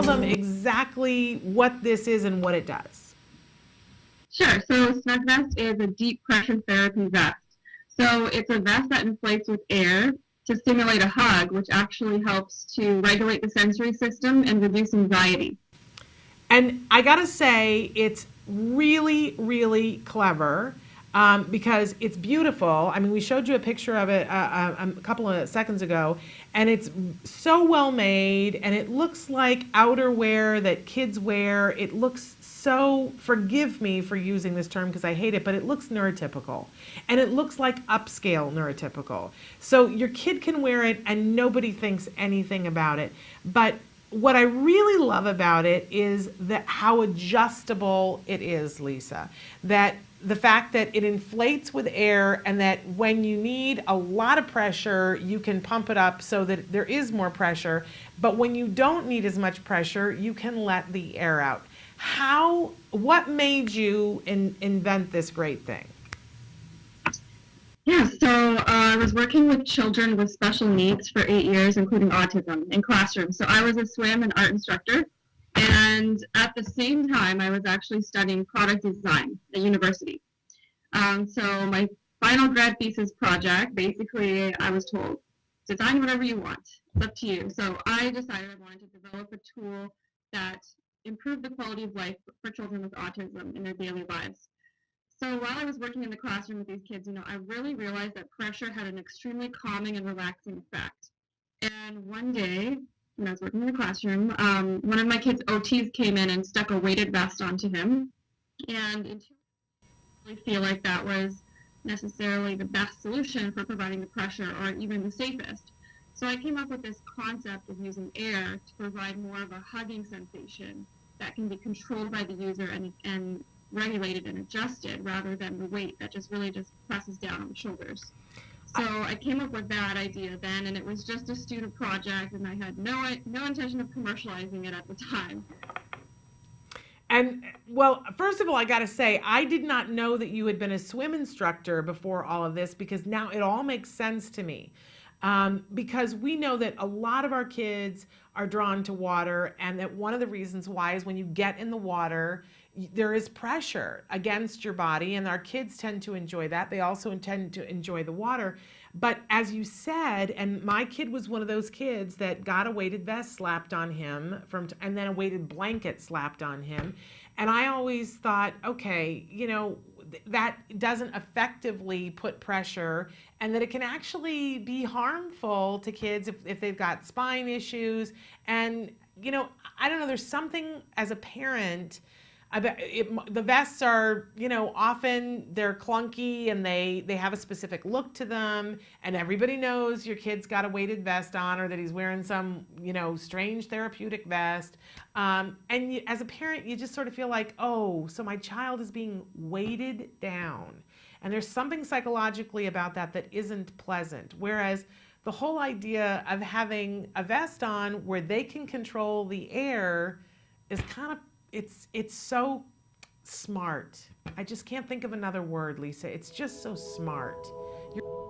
them exactly what this is and what it does? Sure. So Snugvest is a deep pressure therapy vest. So it's a vest that inflates with air to stimulate a hug, which actually helps to regulate the sensory system and reduce anxiety. And I gotta say, it's really, really clever because it's beautiful. I mean, we showed you a picture of it a couple of seconds ago, and it's so well made, and it looks like outerwear that kids wear. It looks so, forgive me for using this term because I hate it, but it looks neurotypical. And it looks like upscale neurotypical. So your kid can wear it and nobody thinks anything about it. But what I really love about it is that how adjustable it is, Lisa. That the fact that it inflates with air and that when you need a lot of pressure, you can pump it up so that there is more pressure. But when you don't need as much pressure, you can let the air out. What made you invent this great thing? Yeah, so I was working with children with special needs for 8 years, including autism, in classrooms. So I was a swim and art instructor. And at the same time, I was actually studying product design at university. So my final grad thesis project, basically, I was told, design whatever you want. It's up to you. So I decided I wanted to develop a tool that improved the quality of life for children with autism in their daily lives. So while I was working in the classroom with these kids, I really realized that pressure had an extremely calming and relaxing effect. And one day, when I was working in the classroom, one of my kids' OTs came in and stuck a weighted vest onto him. And it didn't really feel like that was necessarily the best solution for providing the pressure or even the safest. So I came up with this concept of using air to provide more of a hugging sensation that can be controlled by the user and regulated and adjusted rather than the weight that really just presses down on the shoulders. So I came up with that idea then, and it was just a student project, and I had no intention of commercializing it at the time. And well, first of all, I got to say, I did not know that you had been a swim instructor before all of this because now it all makes sense to me. Because we know that a lot of our kids are drawn to water, and that one of the reasons why is when you get in the water, there is pressure against your body, and our kids tend to enjoy that. They also tend to enjoy the water. But as you said, and my kid was one of those kids that got a weighted vest slapped on him and then a weighted blanket slapped on him. And I always thought, okay, that doesn't effectively put pressure, and that it can actually be harmful to kids if they've got spine issues. And, I don't know, there's something as a parent about it. The vests are, often they're clunky and they have a specific look to them, and everybody knows your kid's got a weighted vest on or that he's wearing some, strange therapeutic vest. And as a parent, you just sort of feel like, oh, so my child is being weighted down. And there's something psychologically about that that isn't pleasant. Whereas the whole idea of having a vest on where they can control the air is kind of, it's so smart. I just can't think of another word, Lisa. It's just so smart. You're